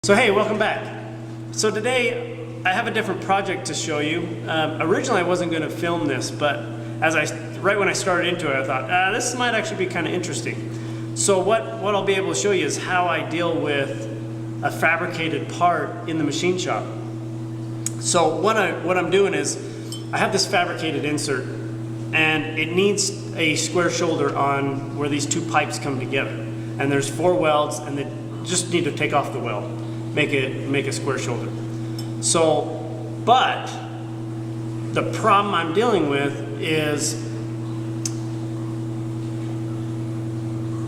So hey, welcome back. So today I have a different project to show you. Originally I wasn't going to film this, but right when I started into it, I thought this might actually be kind of interesting. So what I'll be able to show you is how I deal with a fabricated part in the machine shop. So what I'm doing is I have this fabricated insert, and it needs a square shoulder on where these two pipes come together. And there's 4 welds, and they just need to take off the weld, make a square shoulder. So, but the problem I'm dealing with is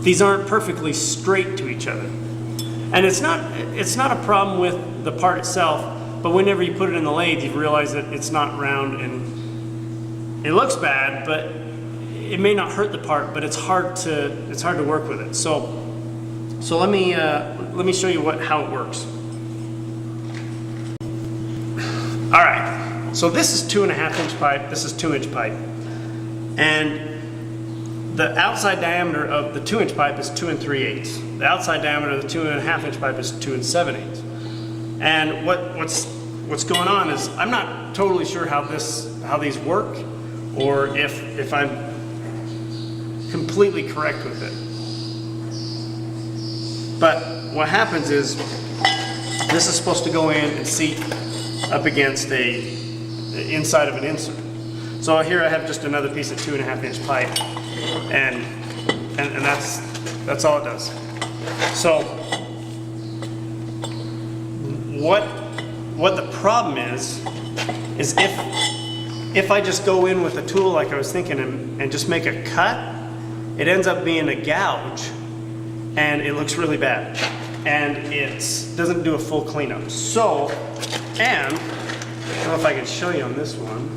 these aren't perfectly straight to each other. And it's not a problem with the part itself, but whenever you put it in the lathe, you realize that it's not round, and it looks bad, but it may not hurt the part, but it's hard to work with it. So let me show you how it works. All right, so this is 2.5-inch pipe, this is 2-inch pipe. And the outside diameter of the 2-inch pipe is 2 3/8. The outside diameter of the 2.5-inch pipe is 2 7/8. And what's going on is I'm not totally sure how these work, or if I'm completely correct with it. But what happens is this is supposed to go in and seat up against the inside of an insert. So here I have just another piece of 2.5-inch pipe, and that's all it does. So what the problem is if I just go in with a tool like I was thinking and just make a cut, it ends up being a gouge, and it looks really bad, and it doesn't do a full cleanup. So, and I don't know if I can show you on this one.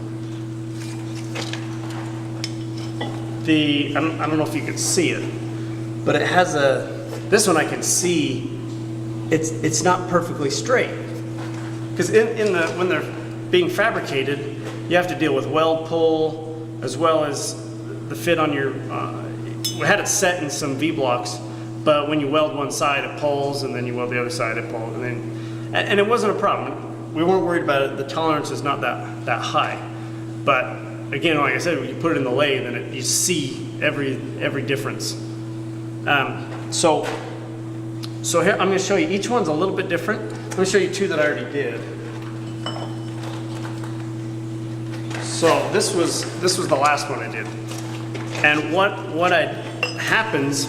I don't know if you can see it, but it has this one I can see. It's not perfectly straight, because when they're being fabricated, you have to deal with weld pull as well as the fit on your. We had it set in some V blocks, but when you weld one side it pulls, and then you weld the other side it pulls, and it wasn't a problem. We weren't worried about it. The tolerance is not that high, but again, like I said, when you put it in the lathe, and you see every difference. So here I'm going to show you. Each one's a little bit different. Let me show you 2 that I already did. So this was the last one I did, and what happens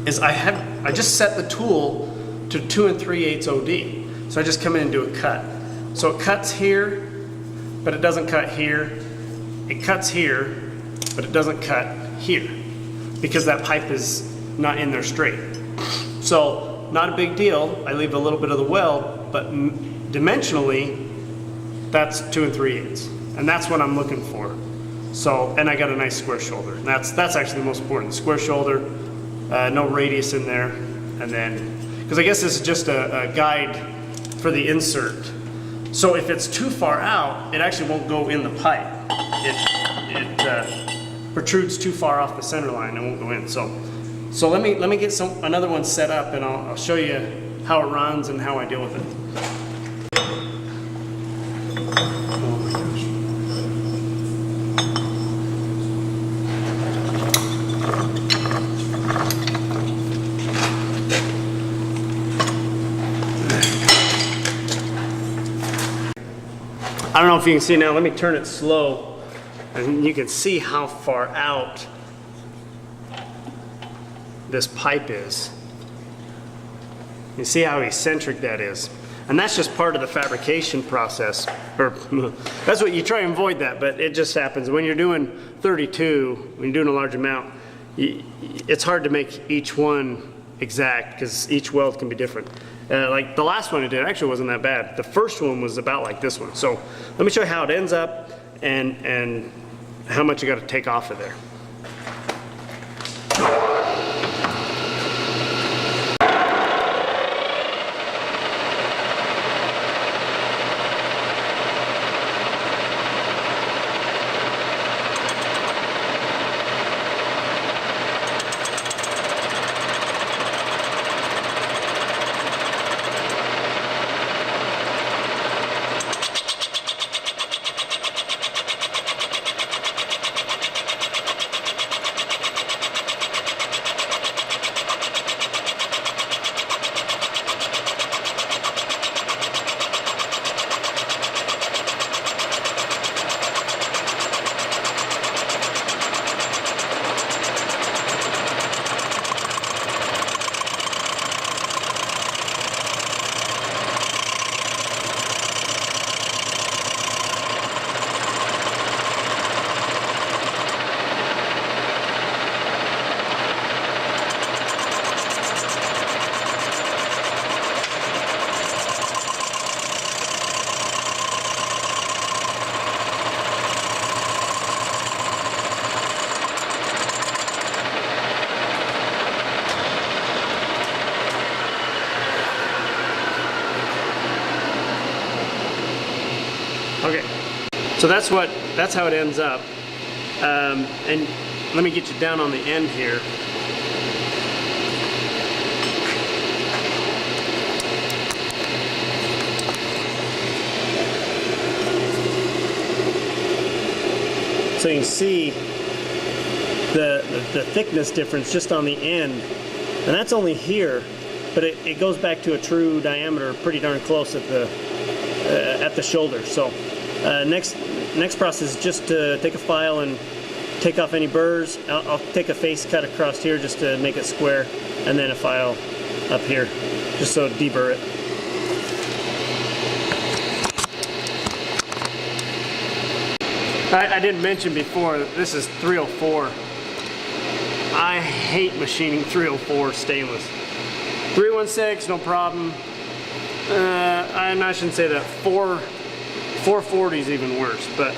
is I just set the tool to 2 3/8 OD. So I just come in and do a cut. So it cuts here, but it doesn't cut here. It cuts here, but it doesn't cut here, because that pipe is not in there straight. So not a big deal. I leave a little bit of the weld, but dimensionally, that's 2 3/8, and that's what I'm looking for. So, and I got a nice square shoulder. And that's actually the most important. Square shoulder, no radius in there, and then, because I guess this is just a guide for the insert. So if it's too far out, it actually won't go in the pipe. It protrudes too far off the center line and won't go in. So let me get another one set up, and I'll show you how it runs and how I deal with it. I don't know if you can see now. Let me turn it slow, and you can see how far out this pipe is. You see how eccentric that is, and that's just part of the fabrication process. Or that's what you try and avoid that, but it just happens when you're doing 32. When you're doing a large amount, it's hard to make each one exact, because each weld can be different. Like the last one I did actually wasn't that bad. The first one was about like this one. So let me show you how it ends up, and how much you got to take off of there. So that's how it ends up. And let me get you down on the end here. So you can see the thickness difference just on the end, and that's only here, but it goes back to a true diameter pretty darn close at the shoulder. So next process is just to take a file and take off any burrs. I'll take a face cut across here just to make it square, and then a file up here just so deburr it. I didn't mention before, this is 304. I hate machining 304 stainless. 316, no problem. I shouldn't say that. 440 is even worse, but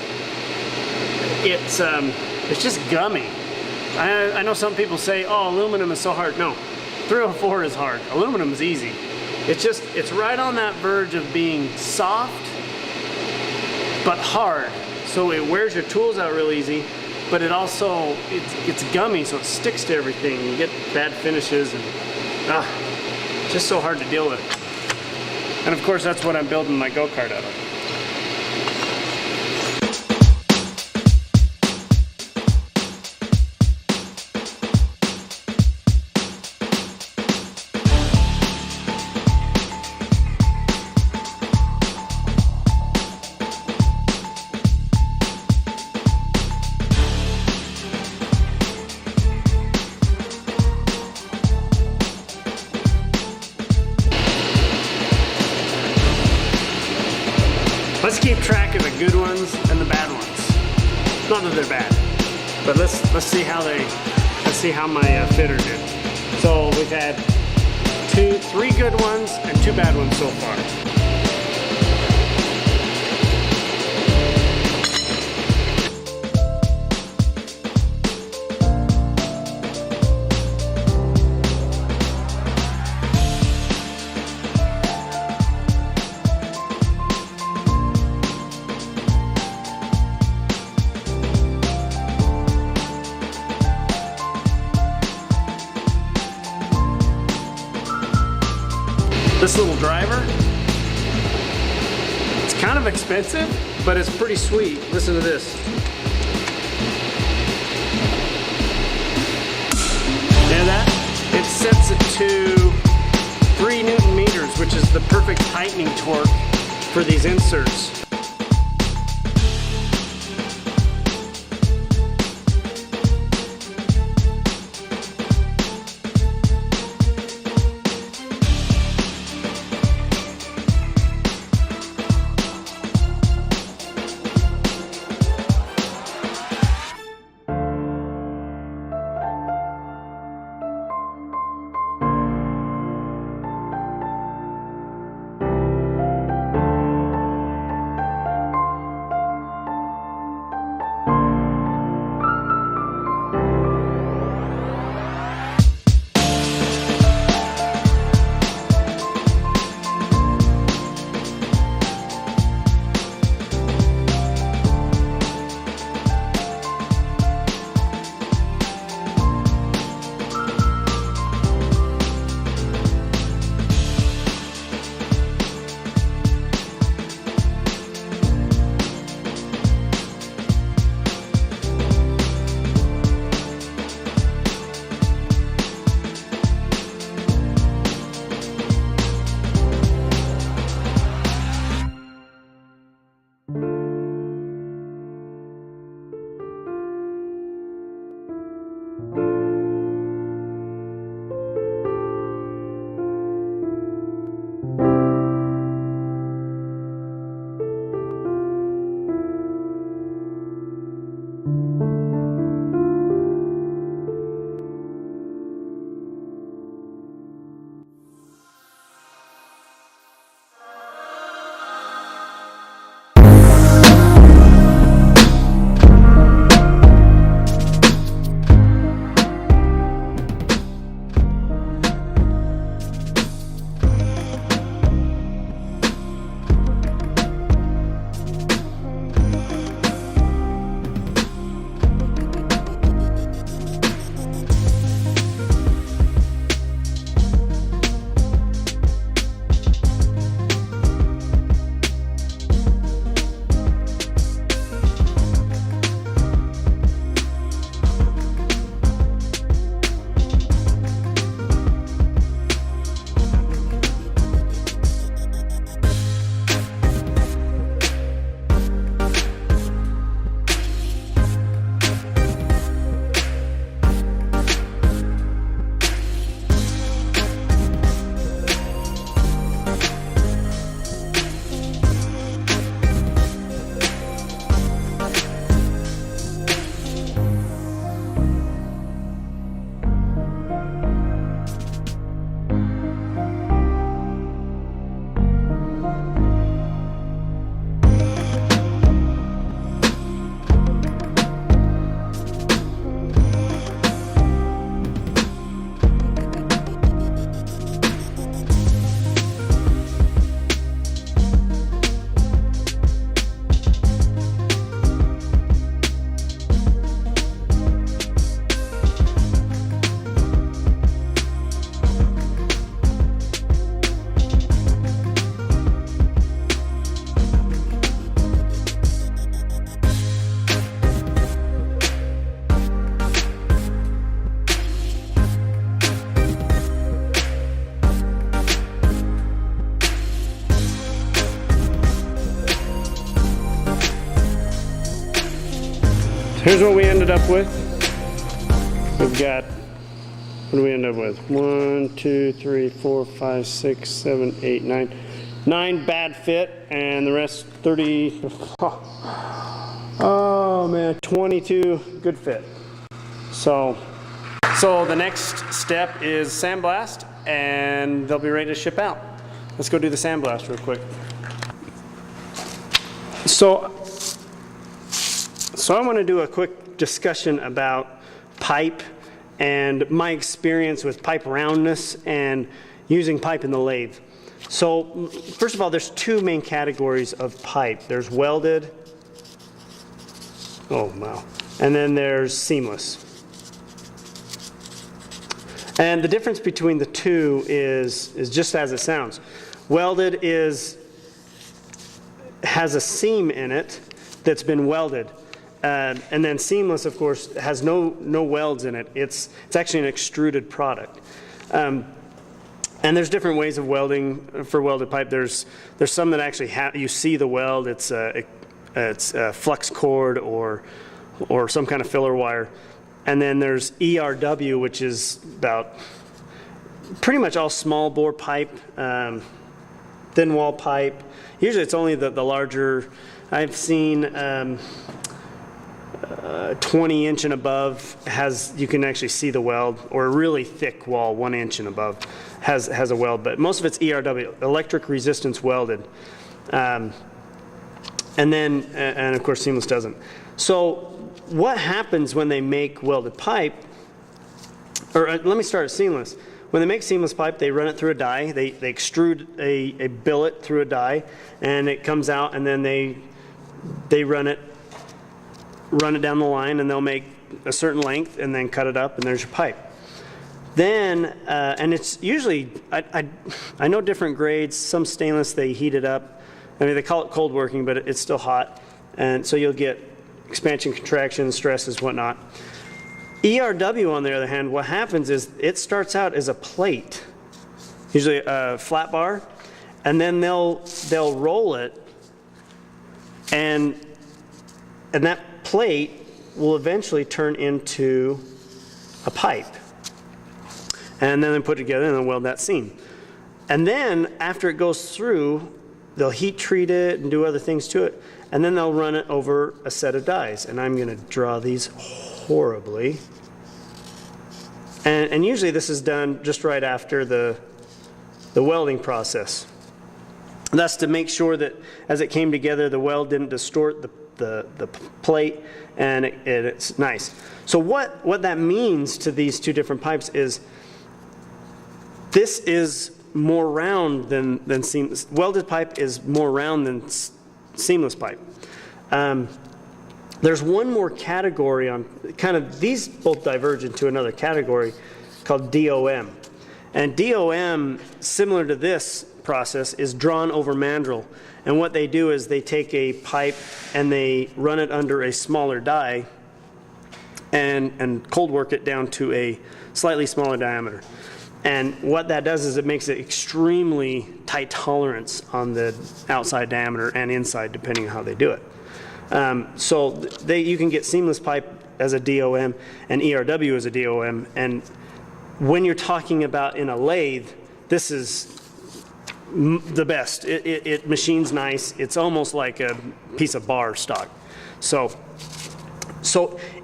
it's just gummy. I know some people say, oh, aluminum is so hard. No, 304 is hard. Aluminum is easy. It's right on that verge of being soft, but hard. So it wears your tools out real easy, but it's gummy, so it sticks to everything. You get bad finishes, and it's just so hard to deal with. And of course, that's what I'm building my go-kart out of. Let's keep track of the good ones and the bad ones. Not that they're bad, but let's see how my fitter did. So we've had 3 good ones and 2 bad ones so far. This little driver, it's kind of expensive, but it's pretty sweet. Listen to this. Hear that? It sets it to 3 Newton meters, which is the perfect tightening torque for these inserts. Here's what we ended up with. We've got, what do we end up with? 1, 2, 3, 4, 5, 6, 7, 8, 9. 9 bad fit, and the rest 30, oh man, 22 good fit. So the next step is sandblast, and they'll be ready to ship out. Let's go do the sandblast real quick. So I want to do a quick discussion about pipe and my experience with pipe roundness and using pipe in the lathe. So first of all, there's 2 main categories of pipe. There's welded, oh wow, and then there's seamless. And the difference between the 2 is just as it sounds. Welded has a seam in it that's been welded. And then seamless, of course, has no welds in it. It's actually an extruded product. And there's different ways of welding for welded pipe. There's some that actually you see the weld. It's a flux cord or some kind of filler wire. And then there's ERW, which is about pretty much all small bore pipe, thin wall pipe. Usually it's only the larger. I've seen 20 inch and above you can actually see the weld, or a really thick wall, 1 inch and above has a weld, but most of it's ERW, electric resistance welded. And of course seamless doesn't. So what happens when they make welded pipe, or let me start at seamless. When they make seamless pipe, they run it through a die. They extrude a billet through a die, and it comes out, and then they run it down the line, and they'll make a certain length and then cut it up, and there's your pipe. Then, and it's usually, I know different grades. Some stainless, they heat it up. I mean, they call it cold working, but it's still hot. And so you'll get expansion, contraction, stresses, whatnot. ERW, on the other hand, what happens is it starts out as a plate, usually a flat bar, and then they'll roll it, and that plate will eventually turn into a pipe. And then they put it together and they'll weld that seam. And then after it goes through, they'll heat treat it and do other things to it. And then they'll run it over a set of dies. And I'm going to draw these horribly. And usually this is done just right after the welding process. That's to make sure that as it came together, the weld didn't distort the plate, and it's nice. So what that means to these 2 different pipes is this is more round than seamless. Welded pipe is more round than seamless pipe. There's one more category on kind of, these both diverge into another category called DOM. And DOM, similar to this process, is drawn over mandrel. And what they do is they take a pipe and they run it under a smaller die and cold work it down to a slightly smaller diameter. And what that does is it makes it extremely tight tolerance on the outside diameter and inside, depending on how they do it. So you can get seamless pipe as a DOM and ERW as a DOM. And when you're talking about in a lathe, this is the best. It machines nice. It's almost like a piece of bar stock. So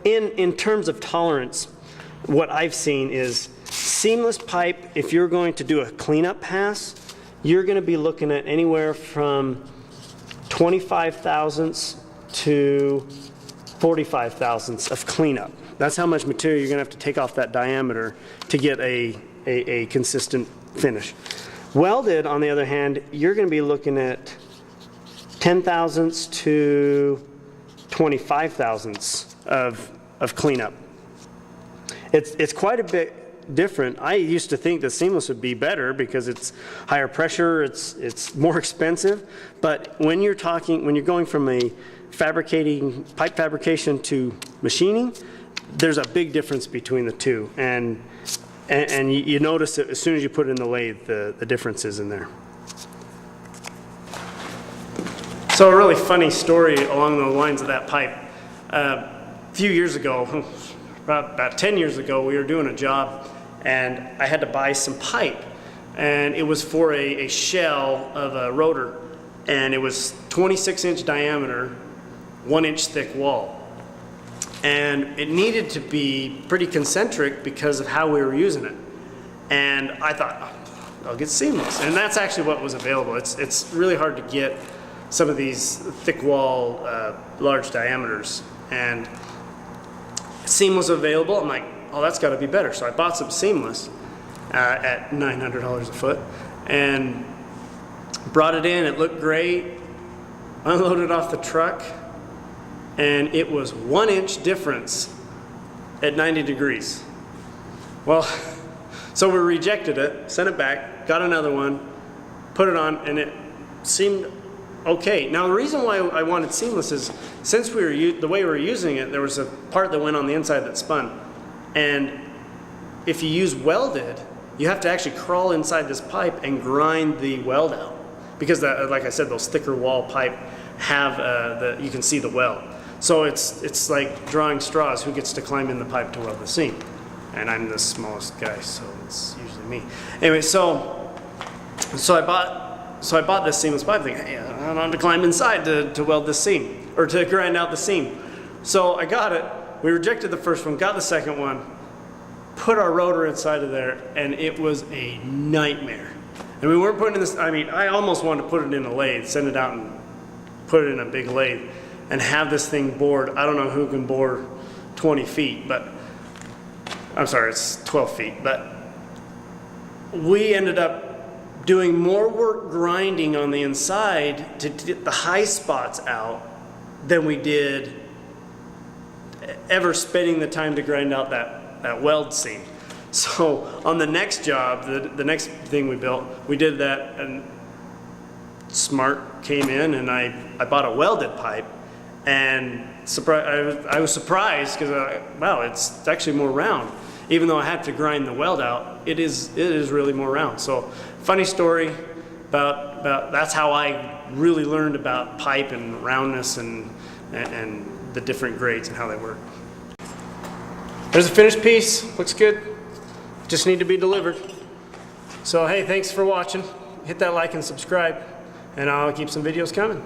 in terms of tolerance, what I've seen is seamless pipe, if you're going to do a cleanup pass, you're going to be looking at anywhere from 25 thousandths to 45 thousandths of cleanup. That's how much material you're going to have to take off that diameter to get a consistent finish. Welded, on the other hand, you're going to be looking at 10 thousandths to 25 thousandths of cleanup. It's quite a bit different. I used to think that seamless would be better because it's higher pressure, it's more expensive. But when you're going from a pipe fabrication to machining, there's a big difference between the two. And you notice it as soon as you put it in the lathe, the differences in there. So a really funny story along the lines of that pipe. few years ago, about 10 years ago, we were doing a job and I had to buy some pipe, and it was for a shell of a rotor, and it was 26-inch diameter, 1-inch thick wall. And it needed to be pretty concentric because of how we were using it. And I thought, oh, I'll get seamless. And that's actually what was available. It's really hard to get some of these thick wall, large diameters. And seamless available. I'm like, oh, that's got to be better. So I bought some seamless at $900 a foot and brought it in. It looked great. Unloaded off the truck, and it was 1-inch difference at 90 degrees. Well, so we rejected it, sent it back, got another one, put it on, and it seemed okay. Now the reason why I wanted seamless is since the way we were using it, there was a part that went on the inside that spun, and if you use welded, you have to actually crawl inside this pipe and grind the weld out, because like I said, those thicker wall pipe have you can see the weld. So it's like drawing straws, who gets to climb in the pipe to weld the seam, and I'm the smallest guy, so it's usually me. Anyway, so I bought this seamless pipe thinking, hey, I don't have to climb inside to weld this seam, or to grind out the seam. So I got it, we rejected the first one, got the second one, put our rotor inside of there, and it was a nightmare. And we weren't putting in this, I mean, I almost wanted to put it in a lathe, send it out and put it in a big lathe, and have this thing bored. I don't know who can bore 20 feet, but, I'm sorry, it's 12 feet, but we ended up doing more work grinding on the inside to get the high spots out than we did ever spending the time to grind out that weld seam. So on the next job, the next thing we built, we did that, and Smart came in, and I bought a welded pipe, and I was surprised because wow, it's actually more round. Even though I had to grind the weld out, it is really more round. So funny story about that's how I really learned about pipe and roundness and the different grades and how they work. There's a finished piece, looks good. Just need to be delivered. So hey, thanks for watching. Hit that like and subscribe, and I'll keep some videos coming.